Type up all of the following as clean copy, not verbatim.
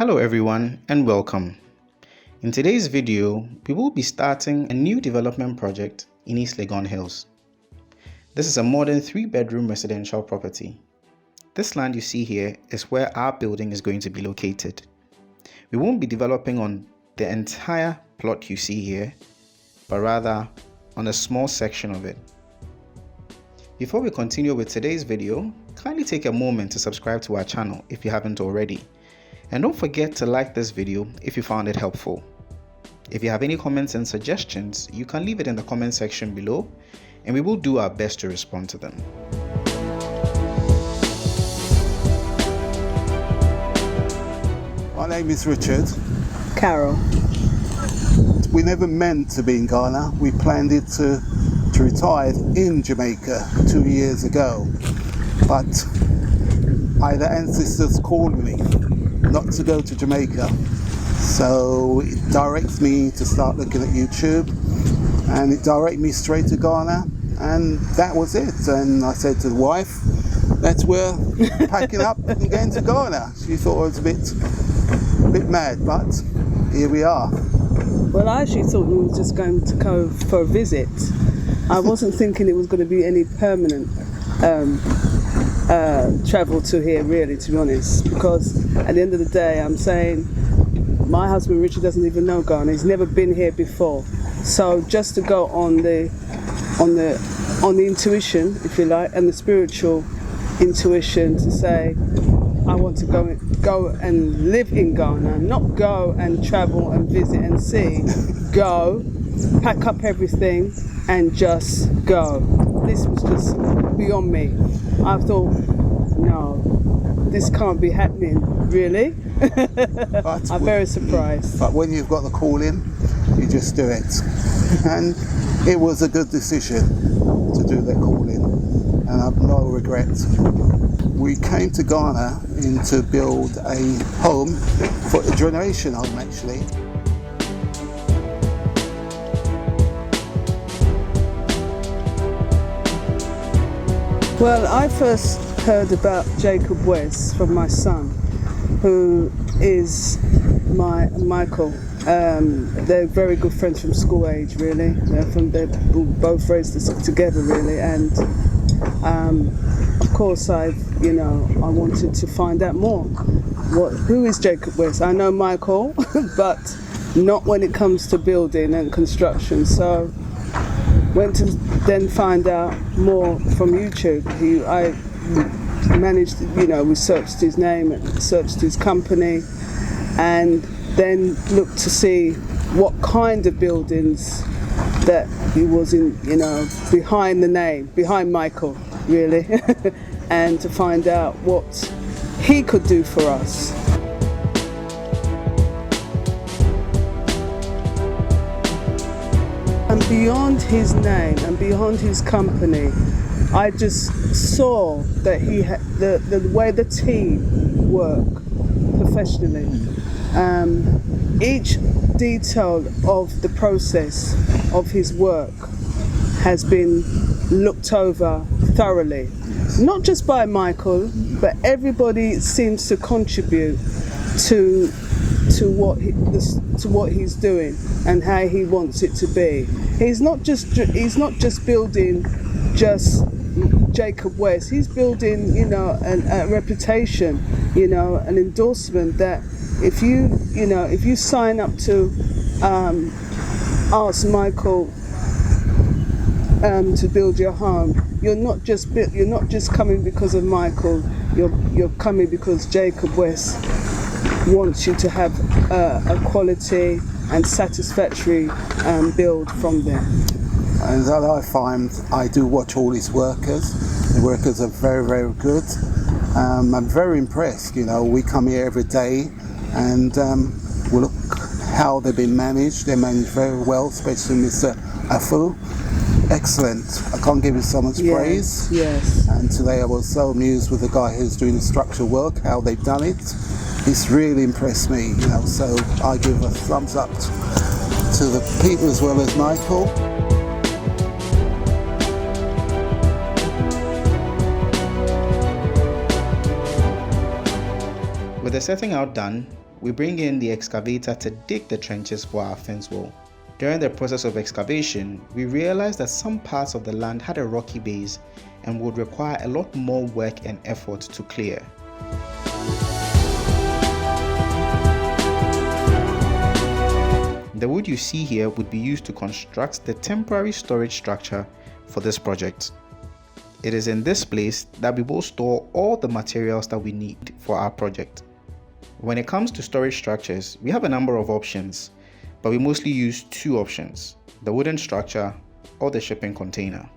Hello everyone and welcome. In today's video, we will be starting a new development project in East Legon Hills. This is a modern 3-bedroom residential property. This land you see here is where our building is going to be located. We won't be developing on the entire plot you see here, but rather on a small section of it. Before we continue with today's video, kindly take a moment to subscribe to our channel if you haven't already. And don't forget to like this video if you found it helpful. If you have any comments and suggestions, you can leave it in the comment section below and we will do our best to respond to them. My name is Richard. Carol. We never meant to be in Ghana. We planned it to retire in Jamaica 2 years ago. But the ancestors called me not to go to Jamaica. So it directs me to start looking at YouTube, and it directed me straight to Ghana, and that was it. And I said to the wife, that's where packing up and going to Ghana. She thought I was a bit mad, but here we are. Well, I actually thought we were just going to go for a visit. I wasn't thinking it was going to be any permanent travel to here, really, to be honest, because at the end of the day, I'm saying my husband Richard doesn't even know Ghana. He's never been here before. So just to go on the intuition, if you like, and the spiritual intuition to say, I want to go and live in Ghana, not go and travel and visit and see. Go, pack up everything and just go. This was just beyond me. I thought, no, this can't be happening, really. I'm very surprised. But when you've got the call in, you just do it. And it was a good decision to do that call in, and I've no regrets. We came to Ghana to build a home, for a generation home actually. Well, I first heard about Jacob West from my son, who is Michael. They're very good friends from school age, really. They're both raised together, really. And of course, I wanted to find out more. Who is Jacob West? I know Michael, but not when it comes to building and construction. So went to then find out more from YouTube. I managed, we searched his name, searched his company, and then looked to see what kind of buildings that he was in, behind the name, behind Michael, really, and to find out what he could do for us. And beyond his name and beyond his company, I just saw that he had the way the team work professionally. Each detail of the process of his work has been looked over thoroughly. Not just by Michael, but everybody seems to contribute to what he's doing and how he wants it to be. He's not just building just Jacob West. He's building, a reputation, an endorsement that if you sign up to ask Michael to build your home, you're not just coming because of Michael. You're coming because Jacob West wants you to have a quality and satisfactory build from them. And that I find, I do watch all his workers. The workers are very, very good. I'm very impressed. We come here every day and we look how they've been managed. They're managed very well, especially Mr. Afu. Excellent. I can't give you so much praise. Yes. And today I was so amused with the guy who's doing the structural work, how they've done it. It's really impressed me, so I give a thumbs up to the people as well as Michael. With the setting out done, we bring in the excavator to dig the trenches for our fence wall. During the process of excavation, we realized that some parts of the land had a rocky base and would require a lot more work and effort to clear. The wood you see here would be used to construct the temporary storage structure for this project. It is in this place that we will store all the materials that we need for our project. When it comes to storage structures, we have a number of options, but we mostly use two options: the wooden structure or the shipping container.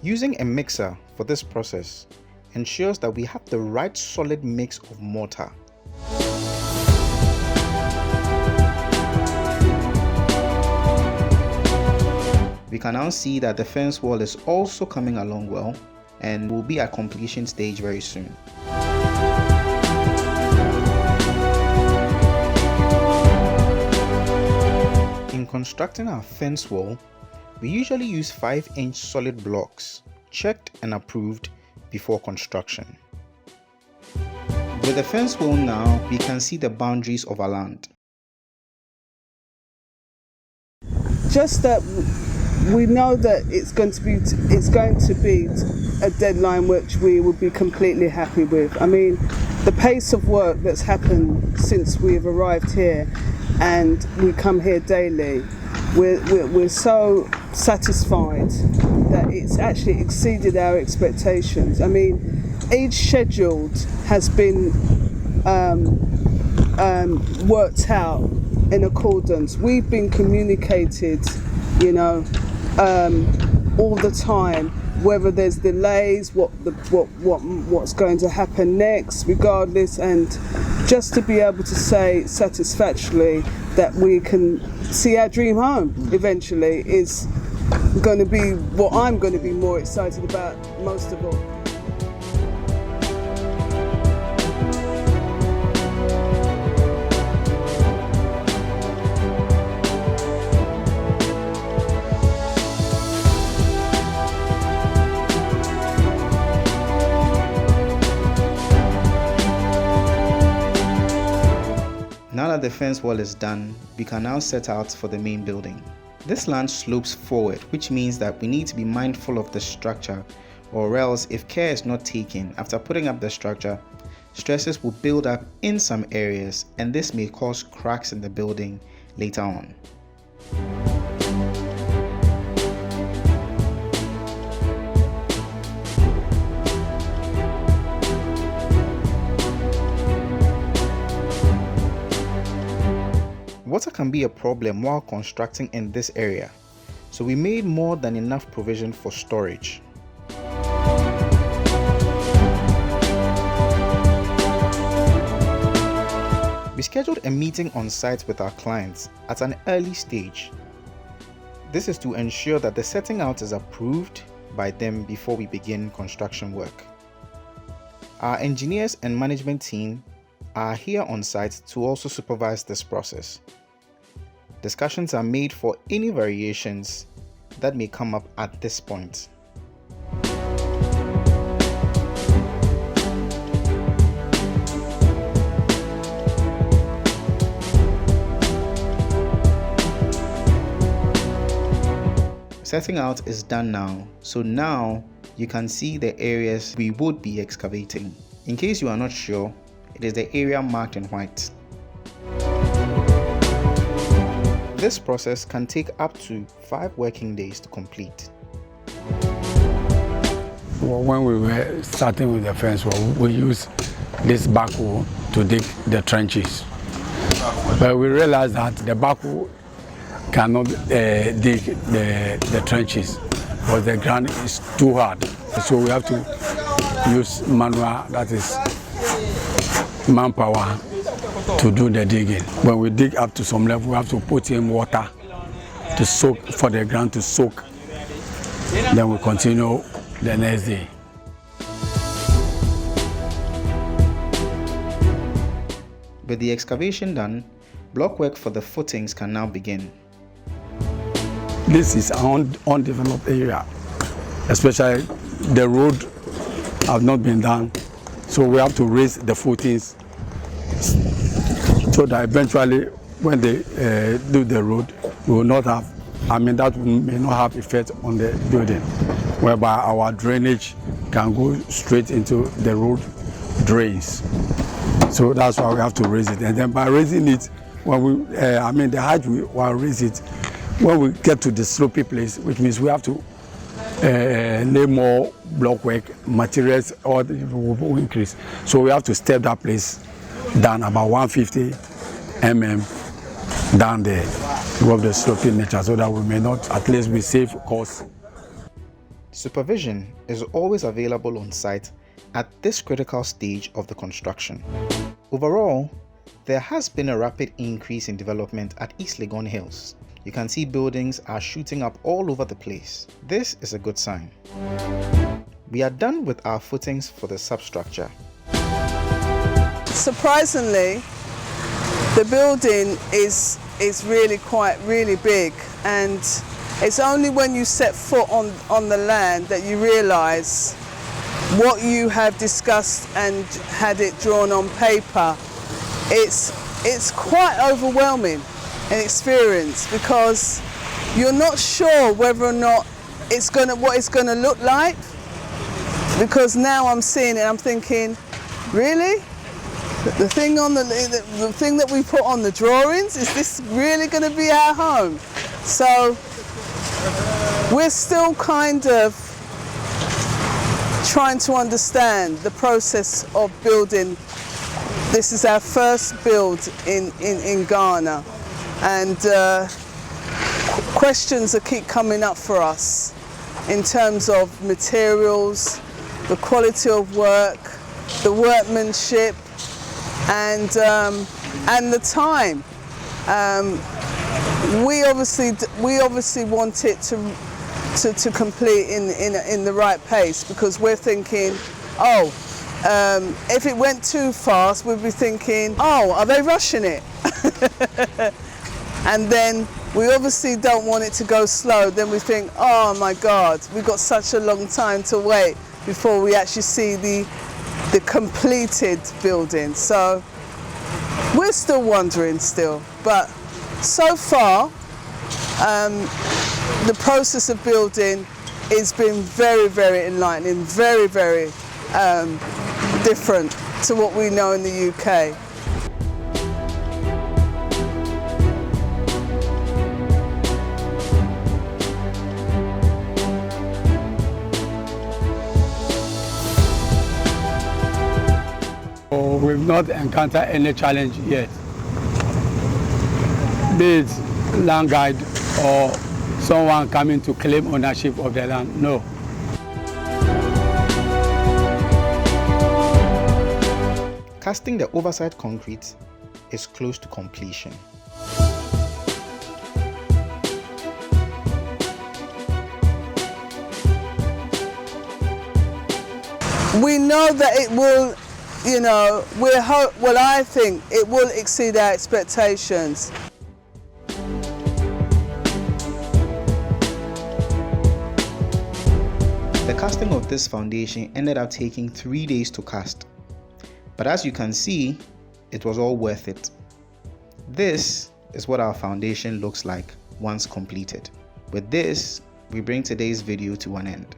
Using a mixer for this process ensures that we have the right solid mix of mortar. We can now see that the fence wall is also coming along well and will be at completion stage very soon. In constructing our fence wall, we usually use 5-inch solid blocks, checked and approved before construction. With the fence wall now, we can see the boundaries of our land. Just that we know that it's going to be a deadline which we will be completely happy with. I mean, the pace of work that's happened since we've arrived here and we come here daily, we're so satisfied that it's actually exceeded our expectations. I mean, each schedule has been worked out in accordance. We've been communicated, all the time, whether there's delays, what's going to happen next, regardless, and just to be able to say satisfactorily that we can see our dream home eventually is going to be what I'm going to be more excited about most of all. Now that the fence wall is done, we can now set out for the main building. This land slopes forward, which means that we need to be mindful of the structure, or else if care is not taken after putting up the structure, stresses will build up in some areas and this may cause cracks in the building later on. Water can be a problem while constructing in this area, so we made more than enough provision for storage. We scheduled a meeting on site with our clients at an early stage. This is to ensure that the setting out is approved by them before we begin construction work. Our engineers and management team are here on site to also supervise this process. Discussions are made for any variations that may come up at this point. Setting out is done now, so now you can see the areas we would be excavating. In case you are not sure, it is the area marked in white. This process can take up to 5 working days to complete. Well, when we were starting with the fence wall, we used this backhoe to dig the trenches. But we realized that the backhoe cannot dig the trenches because the ground is too hard. So we have to use manual, that is manpower, to do the digging. When we dig up to some level, we have to put in water to soak, for the ground to soak. Then we continue the next day. With the excavation done, block work for the footings can now begin. This is an undeveloped area, especially the road have not been done, so we have to raise the footings so that eventually when they do the road, we will not have, that may not have effect on the building, whereby our drainage can go straight into the road drains. So that's why we have to raise it. And then by raising it, when we, the height we will raise it, when we get to the slopey place, which means we have to lay more block work, materials, or will increase. So we have to step that place down about 150 mm down there above the sloping nature, so that we may not, at least we save costs. Supervision is always available on site at this critical stage of the construction. Overall, there has been a rapid increase in development at East Legon Hills. You can see buildings are shooting up all over the place. This is a good sign. We are done with our footings for the substructure. Surprisingly, the building is really big, and it's only when you set foot on the land that you realise what you have discussed and had it drawn on paper. It's quite overwhelming an experience, because you're not sure whether or not what it's gonna look like, because now I'm seeing it, I'm thinking, really? The thing that we put on the drawings, is this really going to be our home? So we're still kind of trying to understand the process of building. This is our first build in Ghana, and questions that keep coming up for us in terms of materials, the quality of work, the workmanship, and the time. We obviously want it to complete in the right pace, because we're thinking, if it went too fast, we'd be thinking, are they rushing it? And then we obviously don't want it to go slow. Then we think, oh my God, we've got such a long time to wait before we actually see the completed building. So we're still wondering but so far the process of building has been very enlightening, very different to what we know in the UK. We've not encountered any challenge yet, be it land guide or someone coming to claim ownership of the land. No. Casting the overside concrete is close to completion. We know that it will, I think it will exceed our expectations. The casting of this foundation ended up taking 3 days to cast. But as you can see, it was all worth it. This is what our foundation looks like once completed. With this, we bring today's video to an end.